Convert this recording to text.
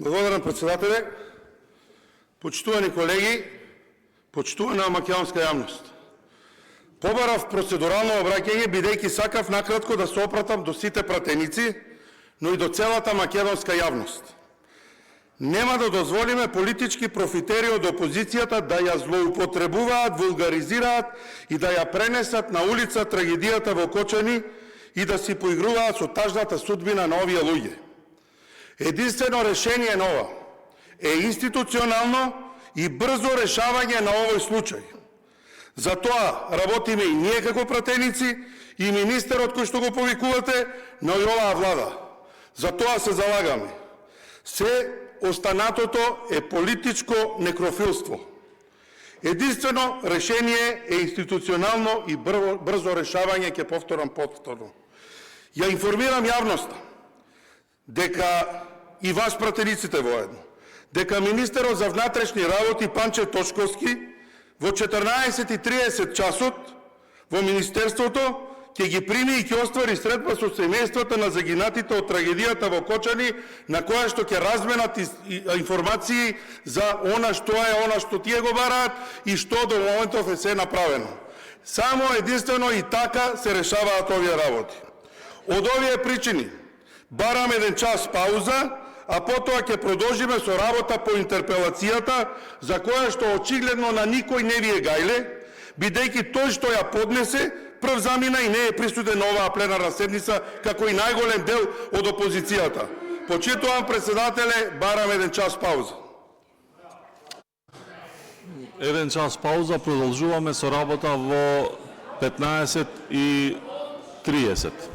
Благодарам, председателе. Почитувани колеги, почитувана македонска јавност. Побарав процедурално обраќање, бидејќи сакав накратко да се опратам до сите пратеници, но и до целата македонска јавност. Нема да дозволиме политички профитери од опозицијата да ја злоупотребуваат, вулгаризираат и да ја пренесат на улица трагедијата во Кочани и да си поигруваат со тажната судбина на овие луѓе. Единствено решение на ова е институционално и брзо решавање на овој случај. Затоа работиме и ние како пратеници, и министерот кој што го повикувате, но и оваа влада. Затоа се залагаме. Се останатото е политичко некрофилство. Единствено решение е институционално и брзо решавање, ќе повторам повторно. Ја информирам јавноста дека и вас пратениците воедно, дека министерот за внатрешни работи Панче Точковски во 14:30 часот во Министерството ќе ги прими и ќе оствари средба со семејствата на загинатите од трагедијата во Кочани, на која што ќе разменат информации за она што тие го бараат и што до моментов е се направено. Само единствено и така се решаваат овие работи. Од овие причини барам 1 час пауза, а потоа ќе продолжиме со работа по интерпелацијата, за која што очигледно на никој не ви е гајле, бидејќи тој што ја поднесе прв замина и не е присутен на оваа пленарна седница, како и најголем дел од опозицијата. Почитувам, председателе, барам 1 час пауза. 1 час пауза, продолжуваме со работа во 15:30.